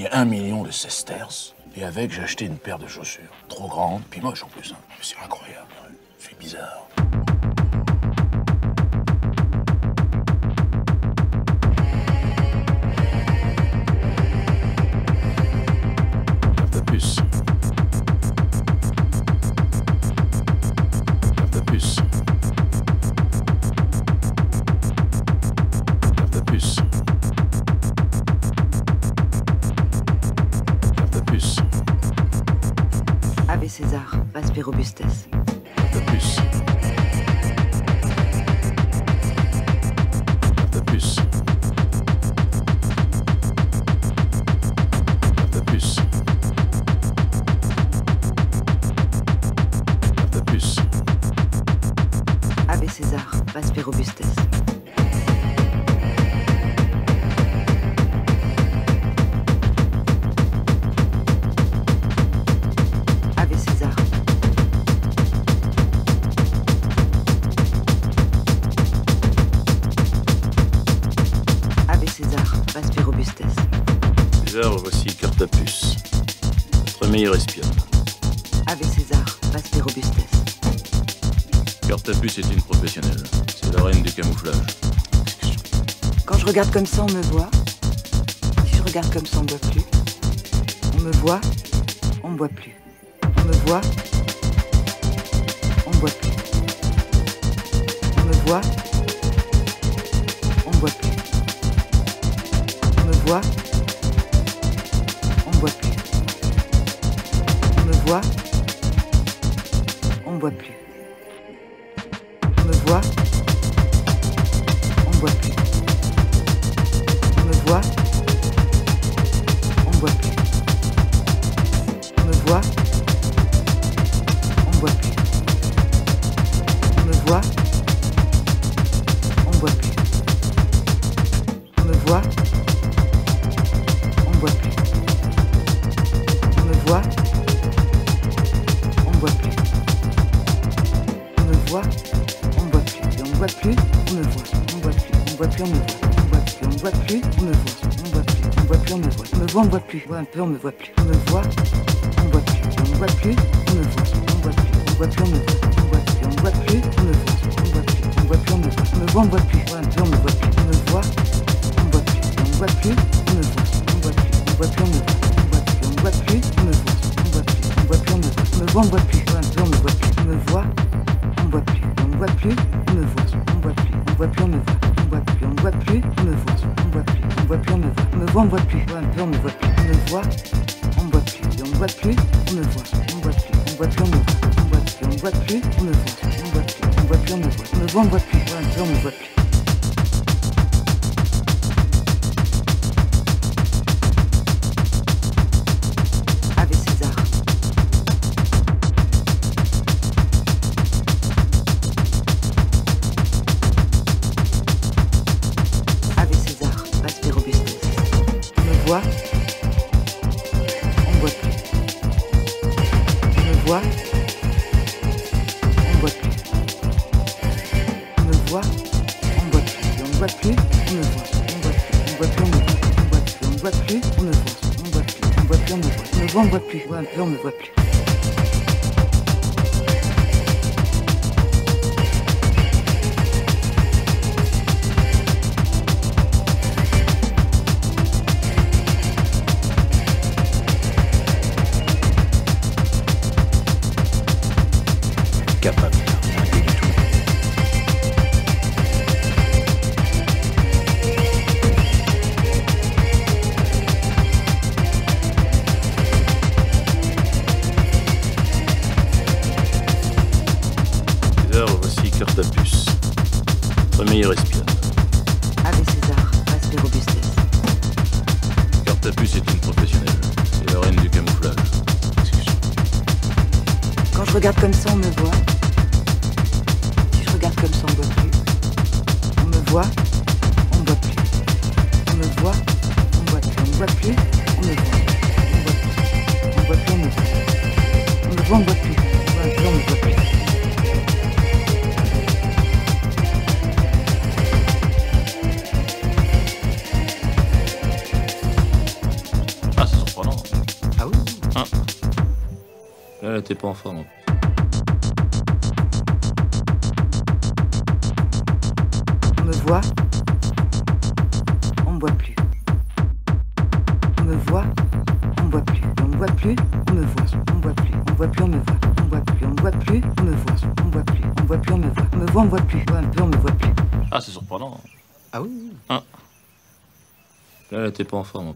gagné 1 million de sesterces. Et avec, j'ai acheté une paire de chaussures. Trop grande, puis moche en plus. Hein. C'est incroyable. Ouais. C'est bizarre. Ave César, Vasper Robustes. Ave César, Vasper Robustes. César, voici Cartapus, notre meilleur espionne. Ave César, Vasper Robustes. Cartapus est une professionnelle. C'est la reine du camouflage. Quand je regarde comme ça, on me voit. Si je regarde comme ça, on ne voit plus. On me voit, on ne voit plus. On me voit, on ne voit plus. On me voit, on ne voit plus. On me voit, on ne voit plus. On me voit, on ne voit plus. On me voit, on ne voit plus. On me voit, on ne voit plus. On me voit, on ne voit plus. On me voit, on ne voit plus. On me voit, on ne voit plus. On me voit, on ne voit plus. On me voit, on ne voit plus. Et on ne voit plus, on me voit. On ne voit plus, on ne voit plus, on me voit. On ne voit plus, on me voit. On ne voit plus, on ne voit plus, on me voit. On me voit, on ne voit plus. On voit un peu, on me voit plus. On me voit, on ne voit plus. On ne voit plus, on me voit. On ne voit plus, on ne voit plus, on me voit. On voit plus, on ne voit plus, on me voit. On voit plus, on ne voit plus, on me voit. On me voit, on ne voit plus. On voit un peu, on me voit plus. On me voit, on ne voit plus. On ne voit plus, on me voit. On voit plus, on ne voit plus, on me voit. On voit plus, on ne voit plus, on me voit. On voit plus, on ne voit plus, on me voit. On me voit, on ne voit plus. On voit un peu, on me voit plus. On me voit, on ne voit plus. On ne voit plus, on me voit. On voit plus, on ne voit plus, on me voit. On voit plus, on ne voit plus, on me voit. On voit plus, on ne voit plus, on me voit. On me voit, on ne voit plus. On voit un peu, on me voit plus. On me voit, on ne voit plus. Et on ne voit plus, on me voit. On voit plus, on ne voit plus, on me voit. On voit plus, on ne voit plus, on me voit. On voit plus, on ne voit plus, on me voit. On me voit, on ne voit plus. On voit un peu, on me voit plus. Ave César. Ave César, Vasper Robustes. On me voit, on ne voit plus. On me voit, on ne voit plus. On me voit, on ne voit plus. Et on ne voit plus, on me voit. On voit plus, on ne voit plus, on me voit. On voit plus, on ne voit plus, on me voit. On voit plus, on ne voit plus, on me voit. On me voit, on ne voit plus. On voit un peu, on me voit plus. Capable. César, voici Cartapus, notre meilleur espionne. Ave César, Vasper Robustes. Cartapus est une professionnelle. C'est la reine du camouflage. Quand je regarde comme ça, on me voit. Si je regarde comme ça, on ne voit plus. On me voit, on ne voit plus. On me voit, on ne voit plus. On ne voit plus, on me voit. On voit plus, on ne voit plus, on me voit. On me voit, on ne voit plus. On voit un peu, on ne voit plus. Ah, ce Elle était pas en forme. On me voit, on me voit plus. On me voit, on me voit plus. On me voit plus, on me voit. On me voit plus, on me voit plus, on me voit. On me voit plus, on me voit plus, on me voit. On me voit plus, on me voit plus, on me voit. On me voit, on me voit plus. On me voit, on me voit plus. Ah, c'est surprenant. Ah oui. Là, elle était pas en forme.